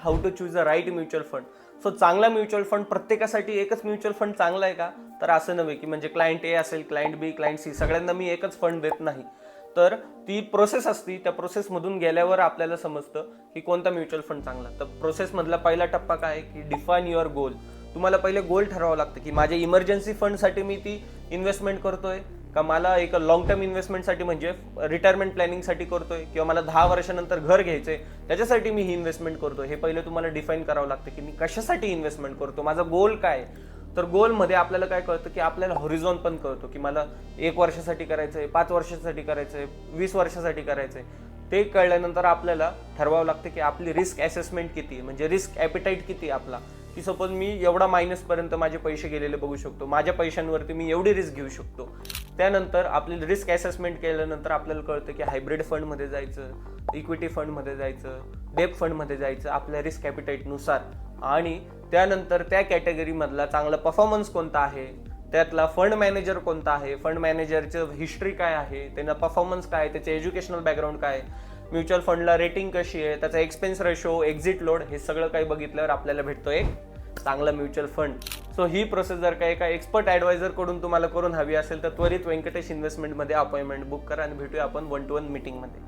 How to choose a right mutual fund. So चांगला mutual fund प्रत्येकासाठी एकच mutual fund चांगला आहे का, तर असं नव्हे की म्हणजे क्लायंट ए असेल, क्लायंट बी, क्लायंट सी सगळ्यांना मी एकच फंड देत नाही. तर ती प्रोसेस असती, त्या प्रोसेसमधून गेल्यावर आपल्याला समजतं की कोणता म्युच्युअल फंड चांगला. तर प्रोसेसमधला पहिला टप्पा काय आहे की डिफाईन युअर गोल. तुम्हाला पहिले गोल ठरवावं लागतं की माझ्या इमर्जन्सी फंडसाठी मी ती इन्व्हेस्टमेंट करतोय का मला एक लॉंग टर्म इन्व्हेस्टमेंटसाठी म्हणजे रिटायरमेंट प्लॅनिंगसाठी करतोय किंवा मला 10 वर्षानंतर घर घ्यायचंय त्याच्यासाठी मी ही इन्व्हेस्टमेंट करतोय. हे पहिले तुम्हाला डिफाईन करावं लागतं की मी कशासाठी इन्व्हेस्टमेंट करतो, माझा गोल काय आहे. तर गोलमध्ये आपल्याला काय कळतं की आपल्याला हॉरिझॉन पण कळतो की मला 1 वर्षासाठी करायचंय, 5 वर्षासाठी करायचंय, 20 वर्षासाठी करायचंय. ते कळल्यानंतर आपल्याला ठरवावं लागतं की आपली रिस्क असेसमेंट किती, म्हणजे रिस्क ॲपिटाईट किती आपला, की सपोज मी एवढा मायनसपर्यंत माझे पैसे गेलेले बघू शकतो, माझ्या पैशांवरती मी एवढी रिस्क घेऊ शकतो. त्यानंतर आपली रिस्क असेसमेंट केल्यानंतर आपल्याला कळतं की हायब्रिड फंडमध्ये जायचं, इक्विटी फंडमध्ये जायचं, डेप फंडमध्ये जायचं आपल्या रिस्क ॲपिटाईटनुसार. आणि त्यानंतर त्या कॅटेगरीमधला चांगला परफॉर्मन्स कोणता आहे, त्यातला फंड मॅनेजर कोणता आहे, फंड मॅनेजरचं हिस्ट्री काय आहे, त्यांना परफॉर्मन्स काय आहे, त्याचे एज्युकेशनल बॅकग्राऊंड काय आहे, म्युच्युअल फंडला रेटिंग कशी आहे, त्याचा एक्सपेन्स रेशो, एक्झिट लोड, हे सगळं काही बघितल्यावर आपल्याला भेटतो एक चांगला म्युच्युअल फंड. सो ही प्रोसेस जर का एका एक्सपर्ट ॲडवायझर कडून तुम्हाला करून हवी असेल तर त्वरित व्यंकटेश इन्व्हेस्टमेंटमध्ये अपॉइंटमेंट बुक करा आणि भेटूया आपण 1-to-1 मीटिंगमध्ये.